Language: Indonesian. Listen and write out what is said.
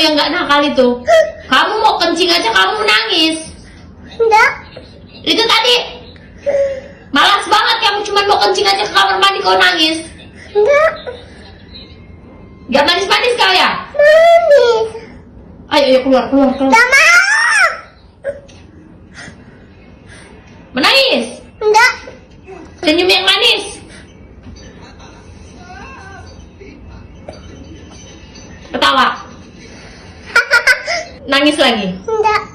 yang nggak nakal itu. Kamu mau kencing aja kamu nangis. Enggak. Itu tadi. Malas banget kamu cuma mau kencing aja ke kamar mandi kau nangis. Enggak. Gak manis-manis kau ya? Manis. Ayo keluar. Enggak mau. Menangis. Enggak. Senyum yang manis. Ketawa. Nangis lagi. Enggak.